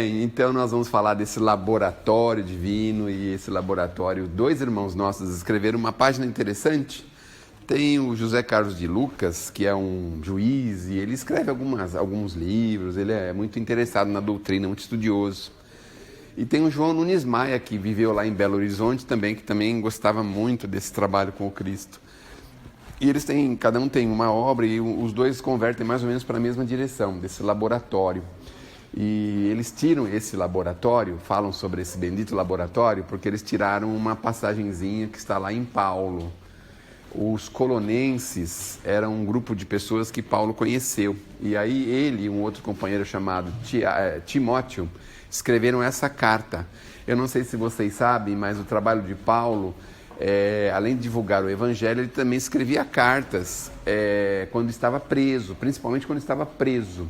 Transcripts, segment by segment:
Então nós vamos falar desse laboratório divino e esse laboratório, dois irmãos nossos escreveram uma página interessante. Tem o José Carlos de Lucas, que é um juiz, e ele escreve alguns livros, ele é muito interessado na doutrina, muito estudioso. E tem o João Nunes Maia, que viveu lá em Belo Horizonte também, que também gostava muito desse trabalho com o Cristo. E eles têm, cada um tem uma obra e os dois convertem mais ou menos para a mesma direção, desse laboratório. E eles tiram esse laboratório, falam sobre esse bendito laboratório, porque eles tiraram uma passagenzinha que está lá em Paulo. Os colonenses eram um grupo de pessoas que Paulo conheceu. E aí ele e um outro companheiro chamado Timóteo escreveram essa carta. Eu não sei se vocês sabem, mas o trabalho de Paulo, além de divulgar o evangelho, ele também escrevia cartas quando estava preso, principalmente quando estava preso.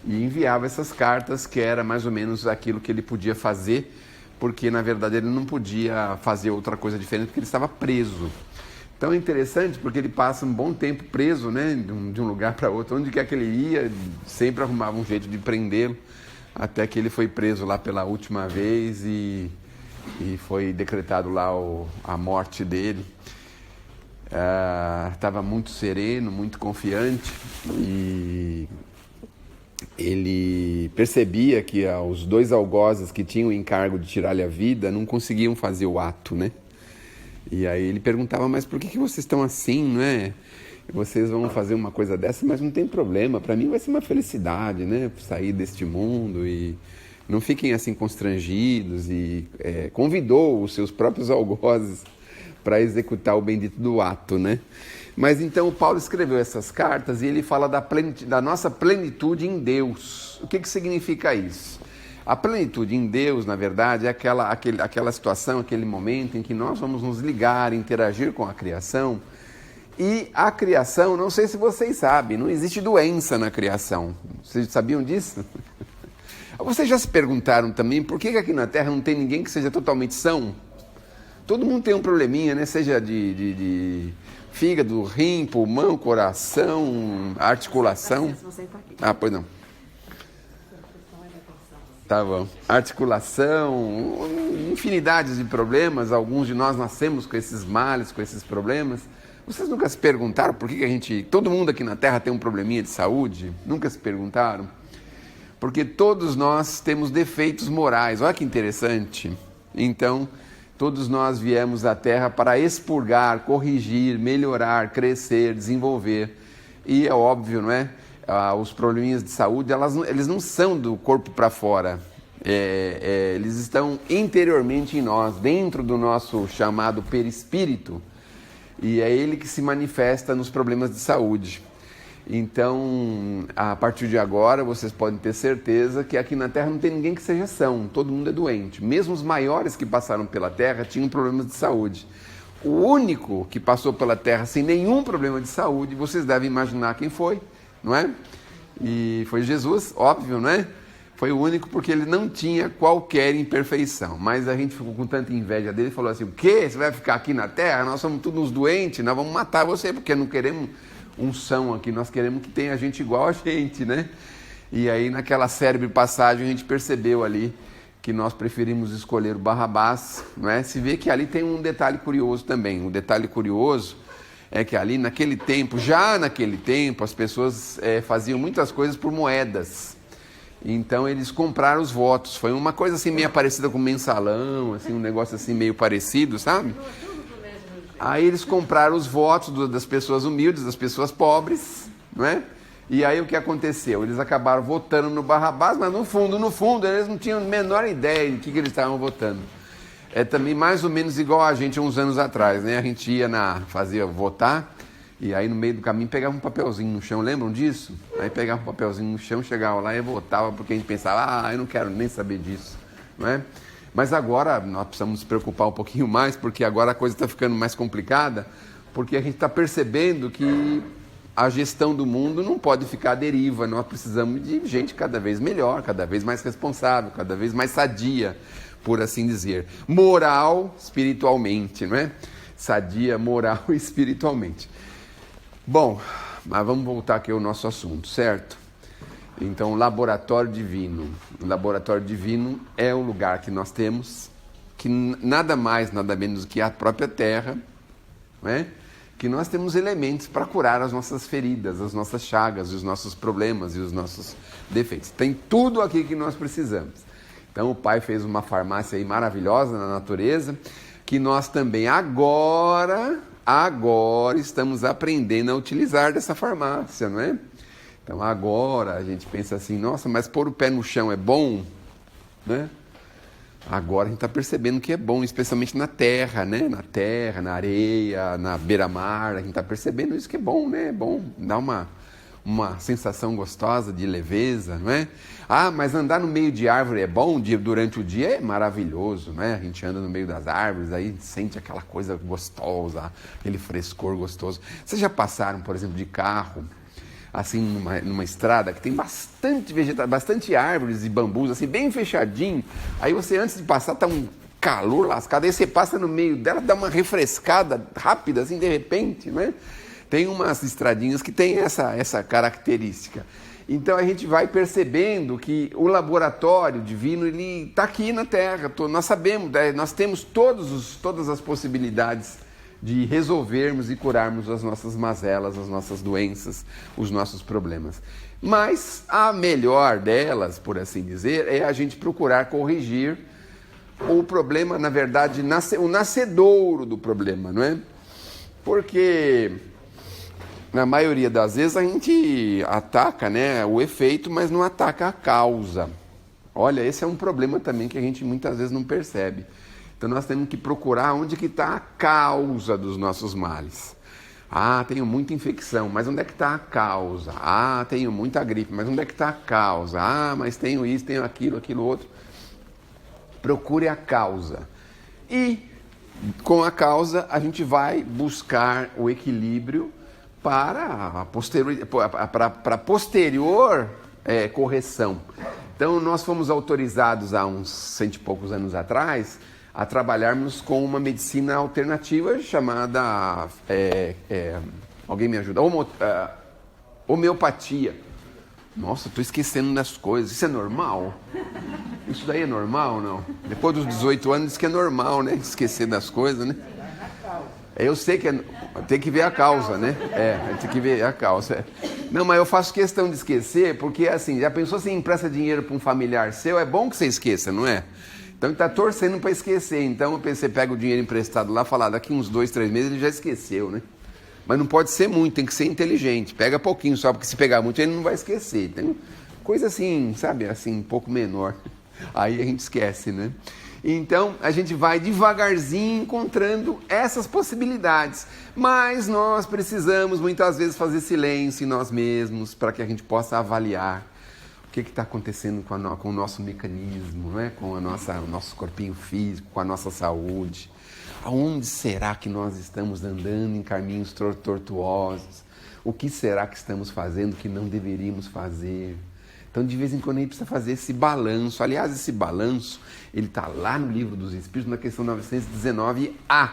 E enviava essas cartas, que era mais ou menos aquilo que ele podia fazer, porque na verdade ele não podia fazer outra coisa diferente, porque ele estava preso. Então é interessante, porque ele passa um bom tempo preso, né, de um lugar para outro. Onde quer que ele ia, sempre arrumava um jeito de prendê-lo, até que ele foi preso lá pela última vez e foi decretado lá a morte dele. Estava muito sereno, muito confiante, e ele percebia que os dois algozes que tinham o encargo de tirar-lhe a vida não conseguiam fazer o ato, né? E aí ele perguntava, mas por que vocês estão assim, não é? Vocês vão fazer uma coisa dessa, mas não tem problema, para mim vai ser uma felicidade, né? Sair deste mundo, e não fiquem assim constrangidos. E convidou os seus próprios algozes para executar o bendito do ato, né? Mas então o Paulo escreveu essas cartas e ele fala da nossa plenitude em Deus. O que significa isso? A plenitude em Deus, na verdade, é aquela situação, aquele momento em que nós vamos nos ligar, interagir com a criação. E a criação, não sei se vocês sabem, não existe doença na criação. Vocês sabiam disso? Vocês já se perguntaram também por que aqui na Terra não tem ninguém que seja totalmente são? Todo mundo tem um probleminha, né? Seja de fígado, rim, pulmão, coração, articulação. Pois não. Tá bom. Articulação, infinidades de problemas. Alguns de nós nascemos com esses males, com esses problemas. Vocês nunca se perguntaram por que todo mundo aqui na Terra tem um probleminha de saúde? Nunca se perguntaram? Porque todos nós temos defeitos morais. Olha que interessante. Então, todos nós viemos à Terra para expurgar, corrigir, melhorar, crescer, desenvolver. E é óbvio, não é? Os probleminhas de saúde, eles não são do corpo para fora. Eles estão interiormente em nós, dentro do nosso chamado perispírito. E é ele que se manifesta nos problemas de saúde. Então, a partir de agora, vocês podem ter certeza que aqui na Terra não tem ninguém que seja são, todo mundo é doente. Mesmo os maiores que passaram pela Terra tinham problemas de saúde. O único que passou pela Terra sem nenhum problema de saúde, vocês devem imaginar quem foi, não é? E foi Jesus, óbvio, não é? Foi o único porque ele não tinha qualquer imperfeição. Mas a gente ficou com tanta inveja dele e falou assim, o quê? Você vai ficar aqui na Terra? Nós somos todos uns doentes, nós vamos matar você, porque não queremos unção aqui, nós queremos que tenha gente igual a gente, né? E aí naquela célebre passagem a gente percebeu ali que nós preferimos escolher o Barrabás, não é? Se vê que ali tem um detalhe curioso também. O detalhe curioso é que ali naquele tempo, as pessoas faziam muitas coisas por moedas. Então eles compraram os votos. Foi uma coisa assim meio parecida com mensalão, assim, um negócio assim meio parecido, sabe? Aí eles compraram os votos das pessoas humildes, das pessoas pobres, não é? E aí o que aconteceu? Eles acabaram votando no Barrabás, mas no fundo, eles não tinham a menor ideia de que eles estavam votando. É também mais ou menos igual a gente uns anos atrás, né? A gente ia fazia votar, e aí no meio do caminho pegava um papelzinho no chão, lembram disso? Aí pegava um papelzinho no chão, chegava lá e votava, porque a gente pensava, eu não quero nem saber disso, não é? Mas agora nós precisamos nos preocupar um pouquinho mais, porque agora a coisa está ficando mais complicada, porque a gente está percebendo que a gestão do mundo não pode ficar à deriva. Nós precisamos de gente cada vez melhor, cada vez mais responsável, cada vez mais sadia, por assim dizer. Moral, espiritualmente, não é? Sadia, moral e espiritualmente. Bom, mas vamos voltar aqui ao nosso assunto, certo? Então, o laboratório divino. O laboratório divino é o lugar que nós temos, que nada mais, nada menos que a própria Terra, né? Que nós temos elementos para curar as nossas feridas, as nossas chagas, os nossos problemas e os nossos defeitos. Tem tudo aqui que nós precisamos. Então o Pai fez uma farmácia aí maravilhosa na natureza, que nós também agora estamos aprendendo a utilizar dessa farmácia, não é? Então agora a gente pensa assim, nossa, mas pôr o pé no chão é bom, né? Agora a gente está percebendo que é bom, especialmente na terra, né? Na terra, na areia, na beira-mar, a gente está percebendo isso que é bom, né? É bom, dá uma sensação gostosa de leveza, não é? Ah, mas andar no meio de árvore é bom durante o dia? É maravilhoso, né? A gente anda no meio das árvores, aí sente aquela coisa gostosa, aquele frescor gostoso. Vocês já passaram, por exemplo, de carro, assim, numa estrada que tem bastante vegetação, bastante árvores e bambus, assim, bem fechadinho. Aí você, antes de passar, tá um calor lascado, aí você passa no meio dela, dá uma refrescada rápida, assim, de repente, né? Tem umas estradinhas que tem essa característica. Então a gente vai percebendo que o laboratório divino, ele está aqui na Terra. Nós sabemos, nós temos todas as possibilidades de resolvermos e curarmos as nossas mazelas, as nossas doenças, os nossos problemas. Mas a melhor delas, por assim dizer, é a gente procurar corrigir o problema, na verdade, o nascedouro do problema, não é? Porque na maioria das vezes a gente ataca, né, o efeito, mas não ataca a causa. Olha, esse é um problema também que a gente muitas vezes não percebe. Então nós temos que procurar onde que está a causa dos nossos males. Ah, tenho muita infecção, mas onde é que está a causa? Ah, tenho muita gripe, mas onde é que está a causa? Ah, mas tenho isso, tenho aquilo outro. Procure a causa. E com a causa a gente vai buscar o equilíbrio para a posterior correção. Então nós fomos autorizados há uns 100 e poucos anos atrás a trabalharmos com uma medicina alternativa chamada, alguém me ajuda, homeopatia. Nossa, estou esquecendo das coisas, isso é normal? Isso daí é normal ou não? Depois dos 18 anos diz que é normal, né? Esquecer das coisas, né? Eu sei que tem que ver a causa, né? Tem que ver a causa. Não, mas eu faço questão de esquecer, porque assim, já pensou se empresta dinheiro para um familiar seu, é bom que você esqueça, não é? Então ele está torcendo para esquecer. Então eu pensei, pega o dinheiro emprestado lá, falar daqui uns 2, 3 meses ele já esqueceu, né? Mas não pode ser muito, tem que ser inteligente. Pega pouquinho só, porque se pegar muito ele não vai esquecer. Tem coisa assim, sabe, assim, um pouco menor. Aí a gente esquece, né? Então a gente vai devagarzinho encontrando essas possibilidades. Mas nós precisamos muitas vezes fazer silêncio em nós mesmos para que a gente possa avaliar o que está acontecendo com o nosso mecanismo, né? Com o nosso corpinho físico, com a nossa saúde. Aonde será que nós estamos andando em caminhos tortuosos? O que será que estamos fazendo que não deveríamos fazer? Então, de vez em quando, a gente precisa fazer esse balanço. Aliás, esse balanço, ele está lá no Livro dos Espíritos, na questão 919A.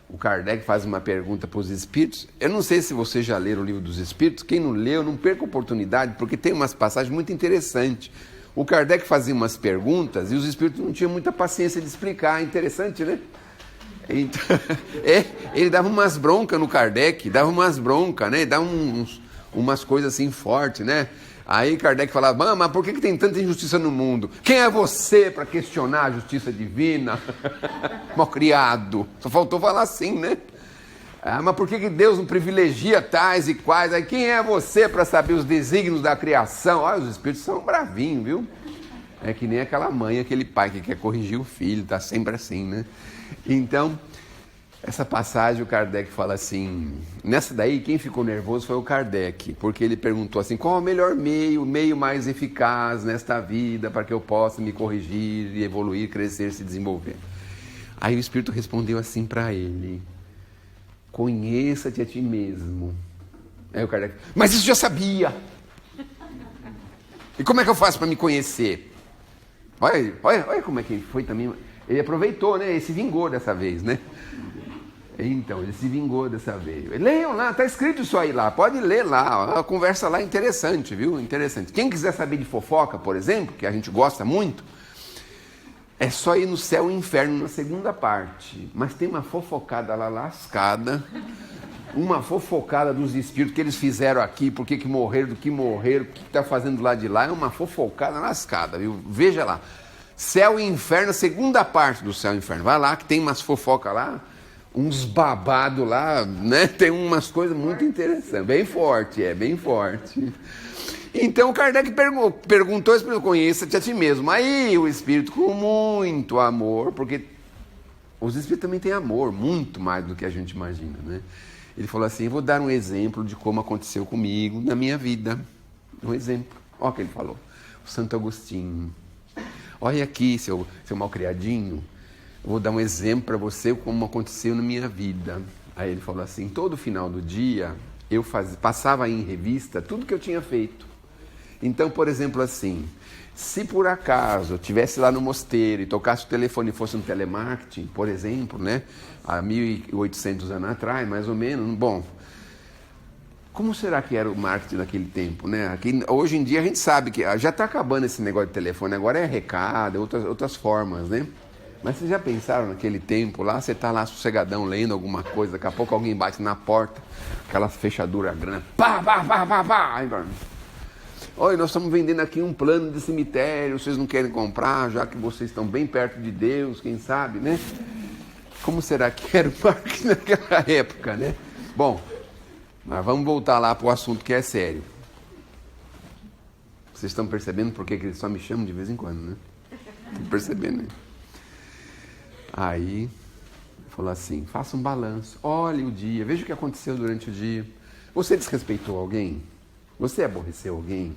O Kardec faz uma pergunta para os Espíritos. Eu não sei se você já leram o Livro dos Espíritos. Quem não leu, não perca a oportunidade, porque tem umas passagens muito interessantes. O Kardec fazia umas perguntas e os Espíritos não tinham muita paciência de explicar. Interessante, né? Então, ele dava umas broncas no Kardec, dava umas broncas, né? Dava umas coisas assim fortes, né? Aí Kardec falava, mas por que tem tanta injustiça no mundo? Quem é você para questionar a justiça divina? Malcriado. Só faltou falar assim, né? Ah, mas por que Deus não privilegia tais e quais? Aí quem é você para saber os desígnios da criação? Olha, os espíritos são bravinhos, viu? É que nem aquela mãe, aquele pai que quer corrigir o filho, tá sempre assim, né? Então, essa passagem o Kardec fala assim, nessa daí quem ficou nervoso foi o Kardec, porque ele perguntou assim, qual é o melhor meio, o meio mais eficaz nesta vida para que eu possa me corrigir e evoluir, crescer, se desenvolver? Aí o Espírito respondeu assim para ele, conheça-te a ti mesmo. Aí o Kardec, mas isso já sabia. E como é que eu faço para me conhecer? Olha como é que foi também. Ele aproveitou, né? Ele se vingou dessa vez, né? Então, ele se vingou dessa vez. Leiam lá, está escrito isso aí lá, pode ler lá, a conversa lá é interessante, viu? Interessante. Quem quiser saber de fofoca, por exemplo, que a gente gosta muito, é só ir no Céu e Inferno na segunda parte. Mas tem uma fofocada lá lascada, uma fofocada dos espíritos que eles fizeram aqui, por que morreram, do que morreram, o que está fazendo lá de lá, é uma fofocada lascada, viu? Veja lá, Céu e Inferno, segunda parte do Céu e Inferno. Vai lá que tem umas fofocas lá, uns babados lá, né? Tem umas coisas muito interessantes, bem forte, bem forte. Então Kardec perguntou, conheça-te a ti mesmo. Aí o Espírito, com muito amor, porque os Espíritos também têm amor, muito mais do que a gente imagina, né? Ele falou assim, vou dar um exemplo de como aconteceu comigo na minha vida. Um exemplo, olha o que ele falou. O Santo Agostinho, olha aqui, seu malcriadinho, vou dar um exemplo para você como aconteceu na minha vida. Aí ele falou assim, todo final do dia eu passava em revista tudo que eu tinha feito. Então, por exemplo, assim, se por acaso eu estivesse lá no mosteiro e tocasse o telefone e fosse um telemarketing, por exemplo, né, há 1800 anos atrás, mais ou menos, bom, como será que era o marketing naquele tempo, né? Aqui, hoje em dia a gente sabe que já está acabando esse negócio de telefone, agora é recado, outras formas, né? Mas vocês já pensaram naquele tempo lá, você está lá sossegadão lendo alguma coisa, daqui a pouco alguém bate na porta, aquela fechadura grande, pá, pá, pá, pá, pá, aí, oi, nós estamos vendendo aqui um plano de cemitério, vocês não querem comprar, já que vocês estão bem perto de Deus, quem sabe, né? Como será que era o marketing naquela época, né? Bom, mas vamos voltar lá para o assunto que é sério. Vocês estão percebendo por que eles só me chamam de vez em quando, né? Estão percebendo, né? Aí, falou assim, faça um balanço, olhe o dia, veja o que aconteceu durante o dia. Você desrespeitou alguém? Você aborreceu alguém?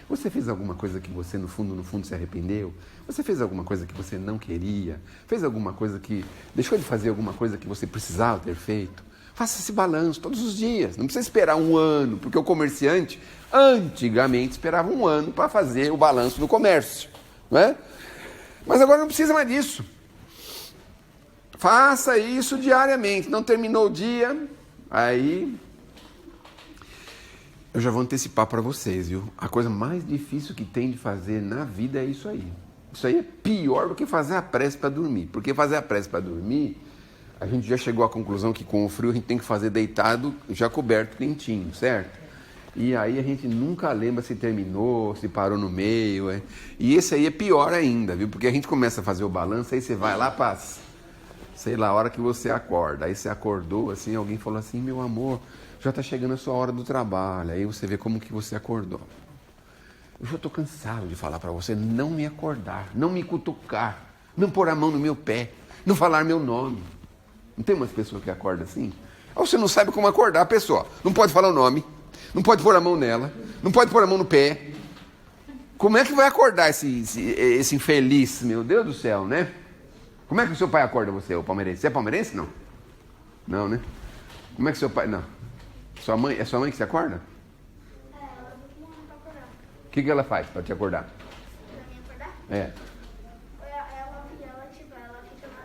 Você fez alguma coisa que você, no fundo, se arrependeu? Você fez alguma coisa que você não queria? Fez alguma coisa que... Deixou de fazer alguma coisa que você precisava ter feito? Faça esse balanço todos os dias. Não precisa esperar um ano, porque o comerciante, antigamente, esperava um ano para fazer o balanço do comércio. Não é? Mas agora não precisa mais disso. Faça isso diariamente. Não terminou o dia, aí... Eu já vou antecipar para vocês, viu? A coisa mais difícil que tem de fazer na vida é isso aí. Isso aí é pior do que fazer a prece para dormir. Porque fazer a prece para dormir, a gente já chegou à conclusão que com o frio a gente tem que fazer deitado, já coberto, quentinho, certo? E aí a gente nunca lembra se terminou, se parou no meio. E esse aí é pior ainda, viu? Porque a gente começa a fazer o balanço, aí você vai lá para, sei lá, a hora que você acorda. Aí você acordou, assim, alguém falou assim, meu amor... Já está chegando a sua hora do trabalho, aí você vê como que você acordou. Eu já estou cansado de falar para você não me acordar, não me cutucar, não pôr a mão no meu pé, não falar meu nome. Não tem umas pessoas que acordam assim? Ou você não sabe como acordar a pessoa. Não pode falar o nome, não pode pôr a mão nela, não pode pôr a mão no pé. Como é que vai acordar esse infeliz, meu Deus do céu, né? Como é que o seu pai acorda você, o palmeirense? Você é palmeirense, não? Não, né? Como é que seu pai... Não. Sua mãe, é sua mãe que se acorda? É, ela é muito bom pra acordar. O que ela faz para te acordar? Pra me acordar? É. Ela fica lá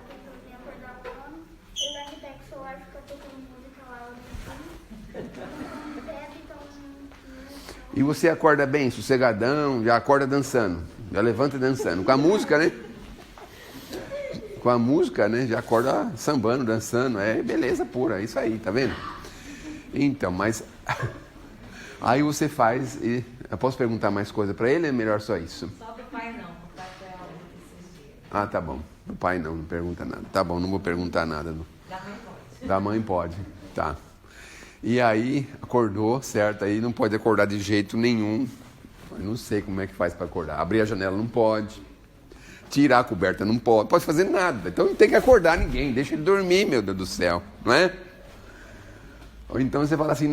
tentando me acordar falando. E daí pega o celular e fica tocando música lá no fundo. Então, bebe, então... E você acorda bem, sossegadão, já acorda dançando. Já levanta dançando. Com a música, né? Com a música, né? Já acorda sambando, dançando. É beleza pura, é isso aí, tá vendo? Então, mas aí você faz e eu posso perguntar mais coisa para ele ou é melhor só isso? Só do pai não, o pai foi aula esses dias. Ah, tá bom. Do pai não pergunta nada. Tá bom, não vou perguntar nada. Da mãe pode. Da mãe pode, tá. E aí acordou, certo? Aí não pode acordar de jeito nenhum. Eu não sei como é que faz para acordar. Abrir a janela não pode. Tirar a coberta não pode fazer nada. Então não tem que acordar ninguém. Deixa ele dormir, meu Deus do céu, não é? Ou então você fala assim,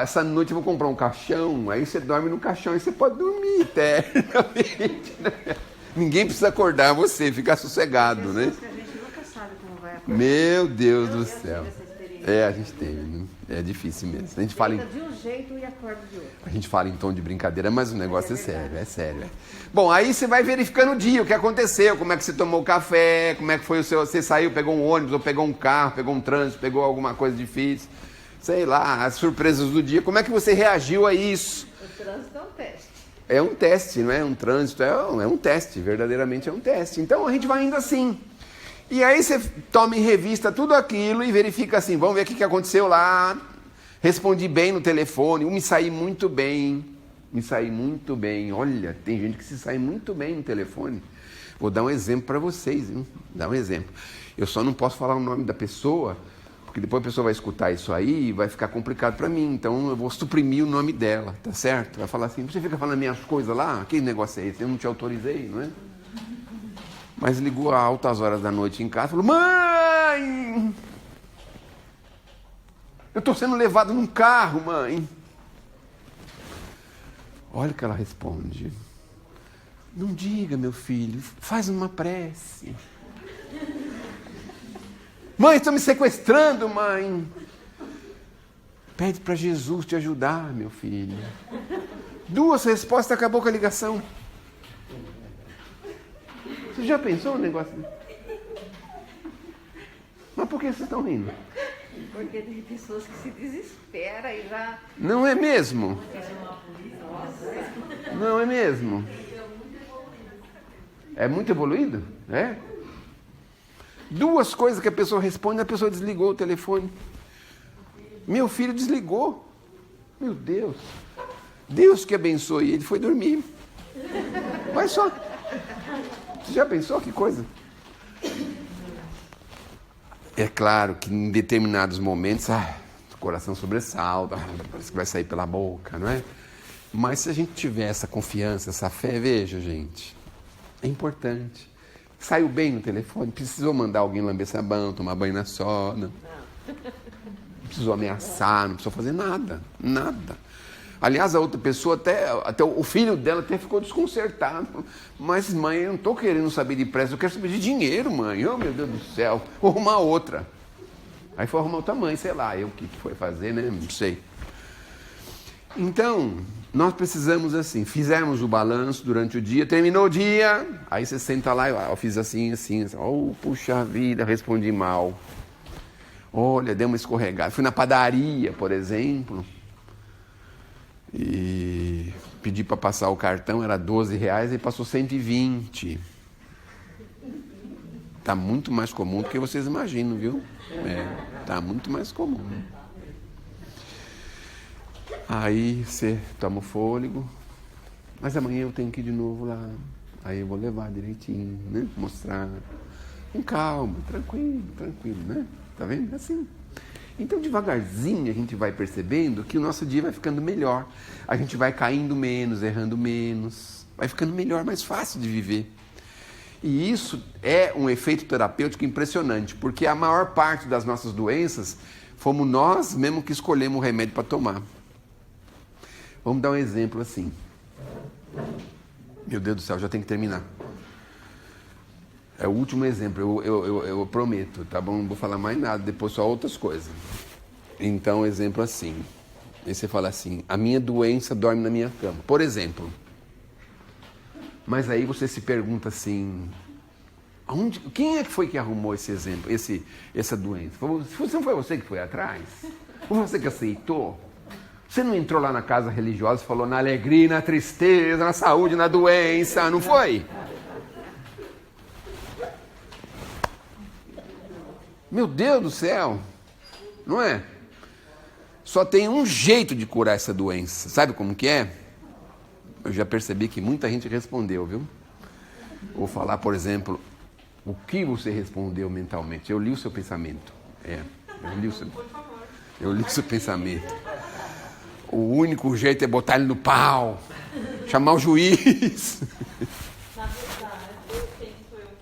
essa noite eu vou comprar um caixão, aí você dorme no caixão e você pode dormir eternamente. Né? Ninguém precisa acordar você, ficar sossegado, né? Que a gente nunca sabe como vai acordar. Meu Deus do céu. Eu tive essa experiência. É, a gente tem, né? É difícil mesmo. A gente fala de um jeito e acorda de outro. A gente fala em tom de brincadeira, mas o negócio é sério, é sério. É. Bom, aí você vai verificando o dia, o que aconteceu, como é que você tomou o café, como é que foi o seu... Você saiu, pegou um ônibus, ou pegou um carro, pegou um trânsito, pegou alguma coisa difícil. Sei lá, as surpresas do dia. Como é que você reagiu a isso? O trânsito é um teste. É um teste, não é um trânsito, é um teste, verdadeiramente é um teste. Então a gente vai indo assim. E aí você toma em revista tudo aquilo e verifica assim, vamos ver o que aconteceu lá. Respondi bem no telefone, me saí muito bem. Olha, tem gente que se sai muito bem no telefone. Vou dar um exemplo para vocês, viu? Dar um exemplo. Eu só não posso falar o nome da pessoa, porque depois a pessoa vai escutar isso aí e vai ficar complicado para mim. Então eu vou suprimir o nome dela, tá certo? Vai falar assim, você fica falando minhas coisas lá? Que negócio é esse? Eu não te autorizei, não é? Mas ligou a altas horas da noite em casa e falou, mãe! Eu estou sendo levado num carro, mãe. Olha o que ela responde. Não diga, meu filho, faz uma prece. Mãe, estão me sequestrando, mãe. Pede para Jesus te ajudar, meu filho. 2 respostas, acabou com a ligação. Você já pensou no negócio? Mas por que vocês estão rindo? Porque tem pessoas que se desesperam e já... Não é mesmo? Não é mesmo? É muito evoluído? É? 2 coisas que a pessoa responde, a pessoa desligou o telefone. Meu filho desligou. Meu Deus. Deus que abençoe. Ele foi dormir. Mas só. Você já pensou que coisa? É claro que em determinados momentos, o coração sobressalta, parece que vai sair pela boca, não é? Mas se a gente tiver essa confiança, essa fé, veja, gente, é importante. Saiu bem no telefone, precisou mandar alguém lamber sabão, tomar banho na soda. Não precisou ameaçar, não precisou fazer nada, nada. Aliás, a outra pessoa, até o filho dela até ficou desconcertado. Mas, mãe, eu não estou querendo saber de pressa, eu quero saber de dinheiro, mãe. Oh, meu Deus do céu, vou arrumar outra. Aí foi arrumar outra mãe, sei lá, eu que foi fazer, né? Não sei. Então, nós precisamos assim, fizemos o balanço durante o dia, terminou o dia, aí você senta lá e eu fiz assim, assim, oh, puxa vida, respondi mal. Olha, dei uma escorregada. Fui na padaria, por exemplo, e pedi para passar o cartão, era R$12 e passou 120. Está muito mais comum do que vocês imaginam, viu? Está muito mais comum. Aí você toma o fôlego, mas amanhã eu tenho que ir de novo lá. Aí eu vou levar direitinho, né? Mostrar com calma, tranquilo, né? Tá vendo? Assim. Então, devagarzinho, a gente vai percebendo que o nosso dia vai ficando melhor. A gente vai caindo menos, errando menos. Vai ficando melhor, mais fácil de viver. E isso é um efeito terapêutico impressionante, porque a maior parte das nossas doenças fomos nós mesmo que escolhemos o remédio para tomar. Vamos dar um exemplo assim. Meu Deus do céu, já tem que terminar. É o último exemplo, eu prometo, tá bom? Não vou falar mais nada, depois só outras coisas. Então, exemplo assim. Aí você fala assim, a minha doença dorme na minha cama. Por exemplo. Mas aí você se pergunta assim, quem é que foi que arrumou esse exemplo, essa doença? Não foi você que foi atrás? Foi você que aceitou? Você não entrou lá na casa religiosa e falou na alegria, na tristeza, na saúde, na doença, não foi? Meu Deus do céu, não é? Só tem um jeito de curar essa doença. Sabe como que é? Eu já percebi que muita gente respondeu, viu? Vou falar, por exemplo, o que você respondeu mentalmente. Eu li o seu pensamento. Eu li o seu pensamento. O único jeito é botar ele no pau, chamar o juiz. Na verdade, eu penso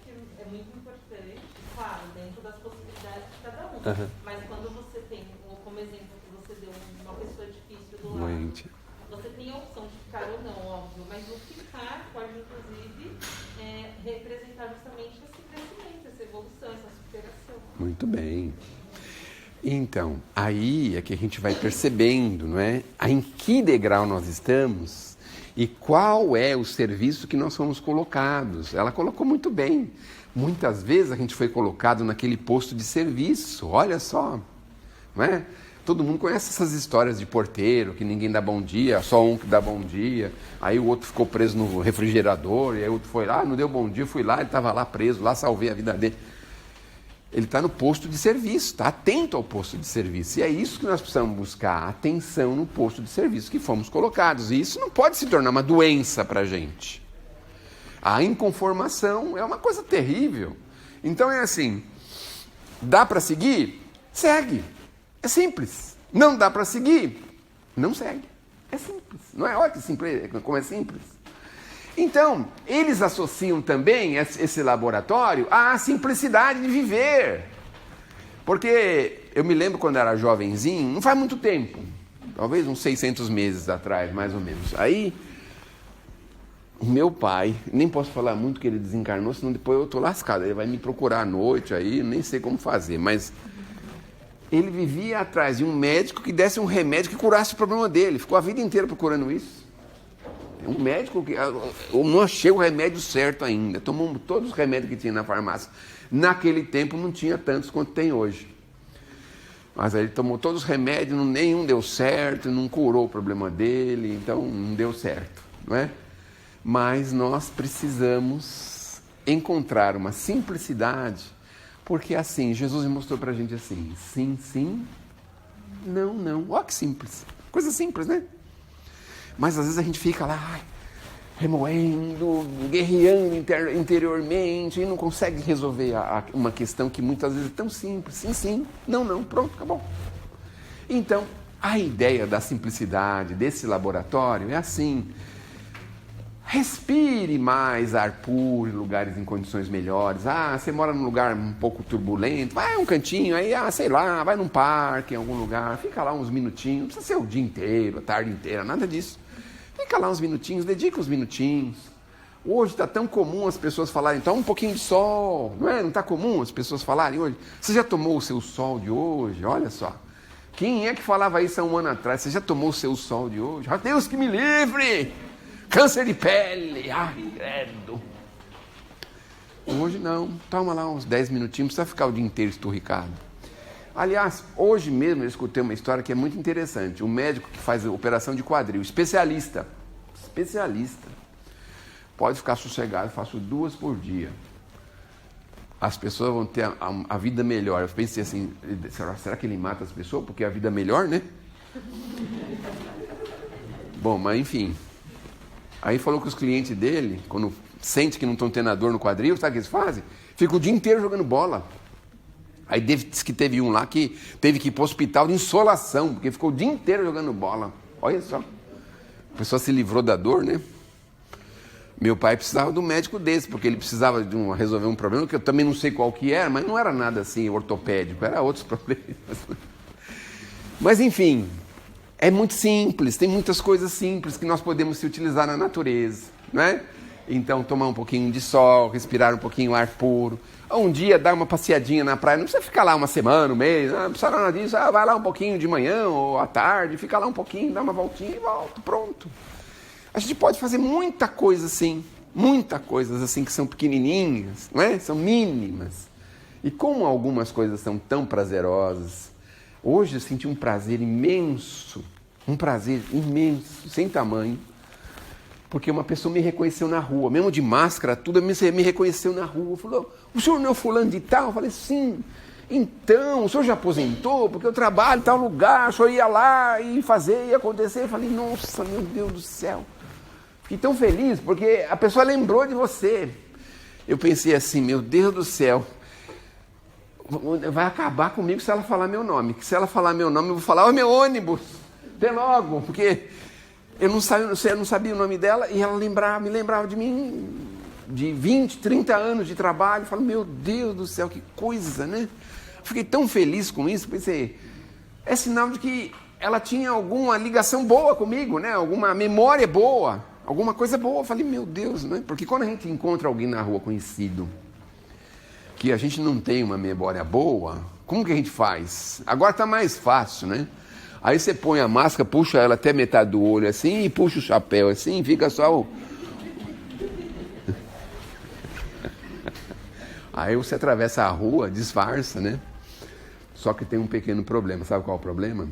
que é muito importante, claro, dentro das possibilidades de cada um. Mas quando você tem, como exemplo que você deu, uma pessoa difícil do lado, Doente. você tem a opção de ficar ou não, óbvio, mas o ficar pode, inclusive, representar justamente esse crescimento, essa evolução, essa superação. Muito bem. Então, aí é que a gente vai percebendo, não é? Em que degrau nós estamos e qual é o serviço que nós fomos colocados. Ela colocou muito bem. Muitas vezes a gente foi colocado naquele posto de serviço, olha só, não é? Todo mundo conhece essas histórias de porteiro, que ninguém dá bom dia, só um que dá bom dia, aí o outro ficou preso no refrigerador, e aí o outro foi lá, não deu bom dia, fui lá, ele estava lá preso, lá salvei a vida dele. Ele está no posto de serviço, está atento ao posto de serviço, e é isso que nós precisamos buscar, atenção no posto de serviço que fomos colocados, e isso não pode se tornar uma doença para a gente. A inconformação é uma coisa terrível. Então é assim, dá para seguir? Segue. É simples. Não dá para seguir? Não segue. É simples. Não é? Olha que simples, como é simples. Então, eles associam também esse laboratório à simplicidade de viver. Porque eu me lembro quando era jovenzinho, não faz muito tempo, talvez uns 600 meses atrás, mais ou menos. Aí, o meu pai, nem posso falar muito que ele desencarnou, senão depois eu estou lascado. Ele vai me procurar à noite aí, nem sei como fazer, mas ele vivia atrás de um médico que desse um remédio que curasse o problema dele. Ficou a vida inteira procurando isso. Um médico que... Eu não achei o remédio certo ainda. Tomou todos os remédios que tinha na farmácia. Naquele tempo não tinha tantos quanto tem hoje. Mas aí ele tomou todos os remédios, nenhum deu certo, não curou o problema dele, então não deu certo, não é? Mas nós precisamos encontrar uma simplicidade, porque assim, Jesus mostrou pra gente assim, sim, sim, não, não. Olha que simples, coisa simples, né? Mas às vezes a gente fica lá, remoendo, guerreando interiormente e não consegue resolver uma questão que muitas vezes é tão simples, sim, sim, não, não, pronto, acabou. Então, a ideia da simplicidade desse laboratório é assim: respire mais ar puro em lugares em condições melhores. Ah, você mora num lugar um pouco turbulento, vai a um cantinho, aí, sei lá, vai num parque, em algum lugar, fica lá uns minutinhos, não precisa ser o dia inteiro, a tarde inteira, nada disso. Fica lá uns minutinhos, dedica uns minutinhos. Hoje está tão comum as pessoas falarem, toma um pouquinho de sol, não é? Não está comum as pessoas falarem hoje? Você já tomou o seu sol de hoje? Olha só. Quem é que falava isso há um ano atrás? Você já tomou o seu sol de hoje? Ah, Deus que me livre! Câncer de pele, ai, credo. Hoje não, toma lá uns 10 minutinhos, não precisa ficar o dia inteiro esturricado. Aliás, hoje mesmo eu escutei uma história que é muito interessante. Um médico que faz operação de quadril, especialista, pode ficar sossegado, faço 2 por dia. As pessoas vão ter a vida melhor. Eu pensei assim, será que ele mata as pessoas porque a vida é melhor, né? Bom, mas enfim. Aí falou que os clientes dele, quando sente que não estão tendo a dor no quadril, sabe o que eles fazem? Ficam o dia inteiro jogando bola. Aí disse que teve um lá que teve que ir para o hospital de insolação, porque ficou o dia inteiro jogando bola. Olha só. A pessoa se livrou da dor, né? Meu pai precisava de um médico desse, porque ele precisava de resolver um problema, que eu também não sei qual que era, mas não era nada assim ortopédico, era outros problemas. Mas enfim, é muito simples, tem muitas coisas simples que nós podemos se utilizar na natureza, não é? Então, tomar um pouquinho de sol, respirar um pouquinho ar puro. Um dia, dar uma passeadinha na praia. Não precisa ficar lá uma semana, um mês. Não precisa nada disso. Vai lá um pouquinho de manhã ou à tarde. Fica lá um pouquinho, dá uma voltinha e volta. Pronto. A gente pode fazer muita coisa assim. Muitas coisas assim que são pequenininhas, não é? São mínimas. E como algumas coisas são tão prazerosas. Hoje eu senti um prazer imenso. Um prazer imenso, sem tamanho. Porque uma pessoa me reconheceu na rua, mesmo de máscara, tudo, me reconheceu na rua. Falou, o senhor não é o fulano de tal? Eu falei, sim. Então, o senhor já aposentou? Porque eu trabalho em tal lugar, o senhor ia lá e fazer, ia acontecer. Eu falei, nossa, meu Deus do céu. Fiquei tão feliz, porque a pessoa lembrou de você. Eu pensei assim, meu Deus do céu, vai acabar comigo se ela falar meu nome. Se ela falar meu nome, eu vou falar, meu ônibus, até logo, porque... Eu não sabia o nome dela e ela me lembrava de mim, de 20, 30 anos de trabalho. Eu falei, meu Deus do céu, que coisa, né? Fiquei tão feliz com isso, pensei, é sinal de que ela tinha alguma ligação boa comigo, né? Alguma memória boa, alguma coisa boa. Eu falei, meu Deus, né? Porque quando a gente encontra alguém na rua conhecido, que a gente não tem uma memória boa, Como que a gente faz? Agora está mais fácil, né? Aí você põe a máscara, puxa ela até metade do olho assim, e puxa o chapéu assim, fica só o... Aí você atravessa a rua, disfarça, né? Só que tem um pequeno problema. Sabe qual é o problema?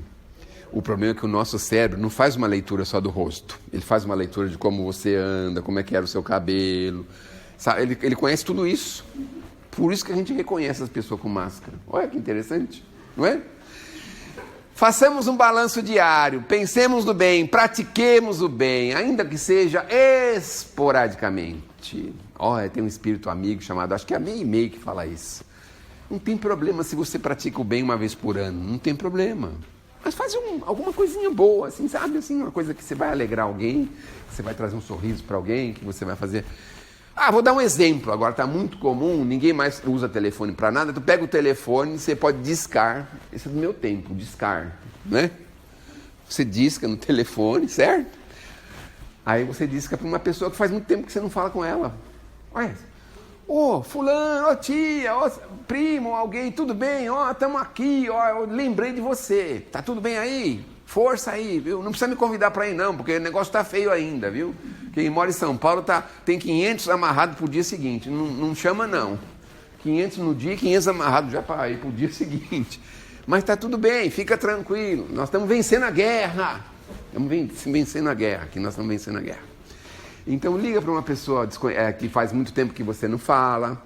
O problema é que o nosso cérebro não faz uma leitura só do rosto. Ele faz uma leitura de como você anda, como é que era o seu cabelo. Sabe? Ele conhece tudo isso. Por isso que a gente reconhece as pessoas com máscara. Olha que interessante, não é? Façamos um balanço diário, pensemos no bem, pratiquemos o bem, ainda que seja esporadicamente. Olha, tem um espírito amigo chamado, acho que é a Meimei que fala isso. Não tem problema se você pratica o bem uma vez por ano, não tem problema. Mas faz alguma coisinha boa, assim, sabe? Assim, uma coisa que você vai alegrar alguém, que você vai trazer um sorriso para alguém, que você vai fazer... vou dar um exemplo, agora está muito comum, ninguém mais usa telefone para nada, tu pega o telefone, você pode discar, esse é do meu tempo, discar, né? Você disca no telefone, certo? Aí você disca para uma pessoa que faz muito tempo que você não fala com ela. Olha, fulano, tia, primo, alguém, tudo bem? Estamos aqui, eu lembrei de você, tá tudo bem aí? Força aí, viu? Não precisa me convidar para ir não, porque o negócio está feio ainda, viu? Quem mora em São Paulo tem 500 amarrados para o dia seguinte, não chama não. 500 no dia, 500 amarrados já para ir para o dia seguinte. Mas está tudo bem, fica tranquilo, nós estamos vencendo a guerra. Estamos vencendo a guerra, aqui nós estamos vencendo a guerra. Então liga para uma pessoa que faz muito tempo que você não fala.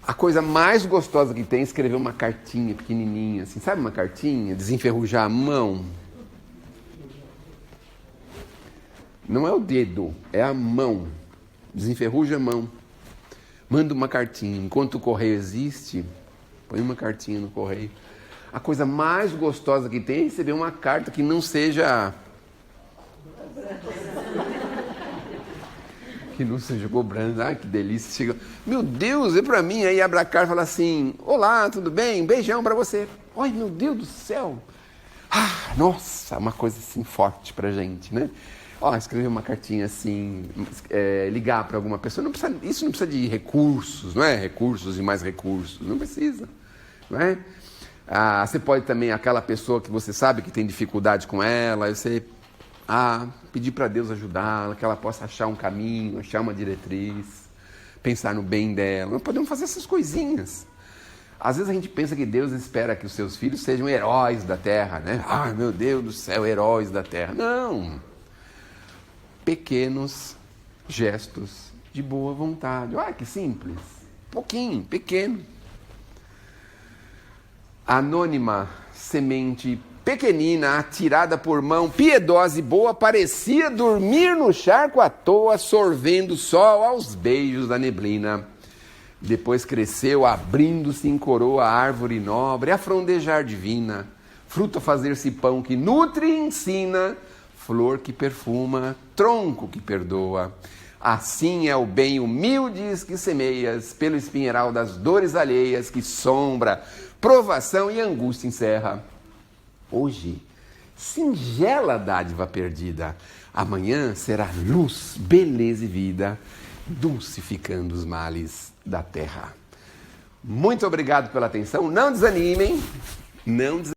A coisa mais gostosa que tem é escrever uma cartinha pequenininha, assim, sabe uma cartinha? Desenferrujar a mão. Não é o dedo, é a mão. Desenferruja a mão. Manda uma cartinha. Enquanto o correio existe, põe uma cartinha no correio. A coisa mais gostosa que tem é receber uma carta que não seja... que não seja cobrando. Ai, que delícia. Chega... Meu Deus, é pra mim. Aí abre a carta e fala assim: olá, tudo bem? Beijão pra você. Ai, meu Deus do céu. Nossa, uma coisa assim forte pra gente, né? Escrever uma cartinha assim, ligar para alguma pessoa. Isso não precisa de recursos, não é? Recursos e mais recursos. Não precisa, não é? Você pode também, aquela pessoa que você sabe que tem dificuldade com ela, você... pedir para Deus ajudá-la, que ela possa achar um caminho, achar uma diretriz, pensar no bem dela. Nós podemos fazer essas coisinhas. Às vezes a gente pensa que Deus espera que os seus filhos sejam heróis da terra, né? Ai, meu Deus do céu, heróis da terra. Não! Pequenos gestos de boa vontade. Olha que simples. Pouquinho, pequeno. Anônima semente pequenina, atirada por mão piedosa e boa, parecia dormir no charco à toa, sorvendo sol aos beijos da neblina. Depois cresceu, abrindo-se em coroa a árvore nobre, a frondejar divina, fruto a fazer-se pão que nutre e ensina, flor que perfuma, tronco que perdoa. Assim é o bem humildes que semeias, pelo espinheiral das dores alheias, que sombra, provação e angústia encerra. Hoje, singela dádiva perdida, amanhã será luz, beleza e vida, dulcificando os males da terra. Muito obrigado pela atenção, não desanimem, não desanimem.